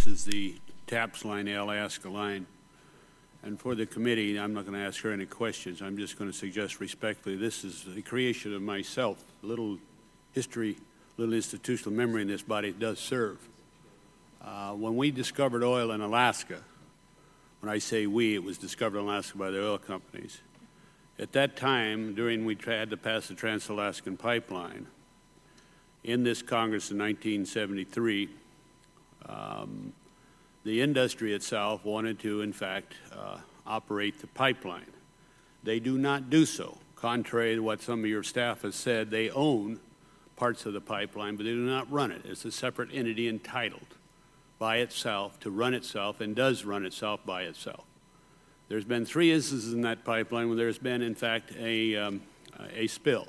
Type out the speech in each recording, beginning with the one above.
is the TAPS line, the Alaska line. And for the committee, I'm not going to ask her any questions. I'm just going to suggest respectfully, this is the creation of myself. A little history, little institutional memory in this body does serve. When we discovered oil in Alaska, when I say we, it was discovered in Alaska by the oil companies. At that time, we had to pass the Trans-Alaskan pipeline. In this Congress in 1973, the industry itself wanted to, in fact, operate the pipeline. They do not do so. Contrary to what some of your staff has said, they own parts of the pipeline, but they do not run it. It's a separate entity entitled by itself to run itself and does run itself by itself. There's been 3 instances in that pipeline where there's been, in fact, a spill.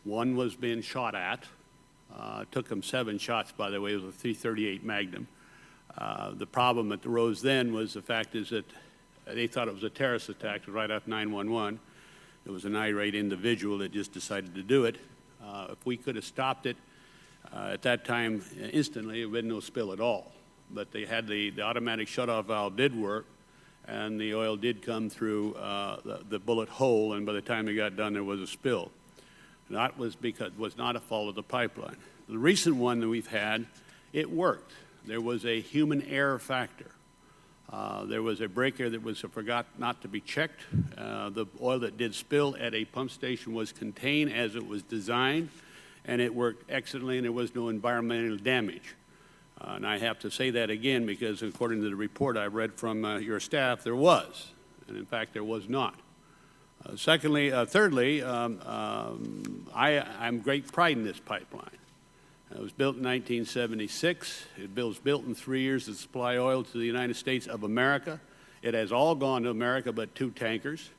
One was being shot at. Took them 7 shots, by the way. It was a .338 Magnum. The problem that arose then was the fact is that they thought it was a terrorist attack right after 9/11. It was an irate individual that just decided to do it. If we could have stopped it at that time instantly, it would have been no spill at all. But they had the automatic shutoff valve did work, and the oil did come through the bullet hole, and by the time it got done, there was a spill. That was because it was not a fault of the pipeline. The recent one that we've had, it worked. There was a human error factor. There was a breaker that was forgot not to be checked. The oil that did spill at a pump station was contained as it was designed, and it worked excellently, and there was no environmental damage. And I have to say that again because according to the report I read from your staff, there was, and in fact there was not. Thirdly, I'm great pride in this pipeline. It was built in 1976. It was built in 3 years to supply oil to the United States of America. It has all gone to America but 2 tankers.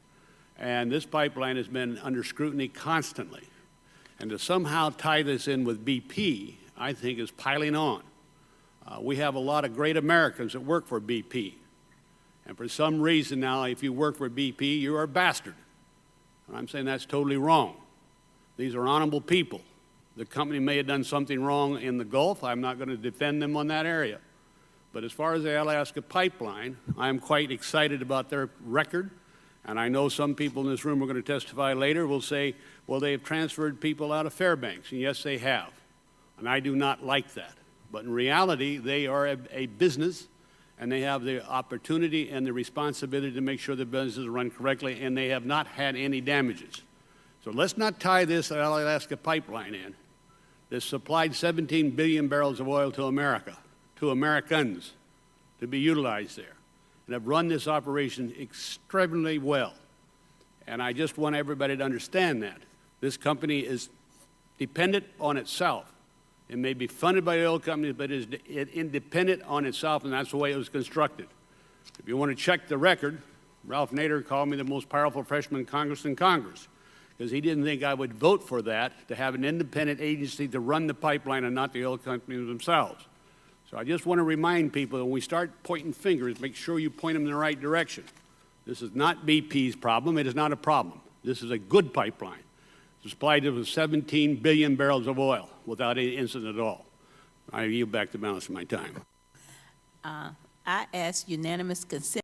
And this pipeline has been under scrutiny constantly. And to somehow tie this in with BP, I think is piling on. We have a lot of great Americans that work for BP. And for some reason now, if you work for BP, you're a bastard. And I'm saying that's totally wrong. These are honorable people. The company may have done something wrong in the Gulf. I'm not going to defend them on that area. But as far as the Alaska pipeline, I'm quite excited about their record. And I know some people in this room are going to testify later will say, well, they have transferred people out of Fairbanks. And yes, they have. And I do not like that. But in reality, they are a business, and they have the opportunity and the responsibility to make sure the business is run correctly, and they have not had any damages. So let's not tie this Alaska pipeline in. This supplied 17 billion barrels of oil to America, to Americans, to be utilized there, and have run this operation extremely well. And I just want everybody to understand that. This company is dependent on itself. It may be funded by the oil companies, but it is independent on itself, and that's the way it was constructed. If you want to check the record, Ralph Nader called me the most powerful freshman in Congress because he didn't think I would vote for that, to have an independent agency to run the pipeline and not the oil companies themselves. So I just want to remind people, when we start pointing fingers, make sure you point them in the right direction. This is not BP's problem. It is not a problem. This is a good pipeline. Supplied with 17 billion barrels of oil without any incident at all. I yield back the balance of my time. I ask unanimous consent.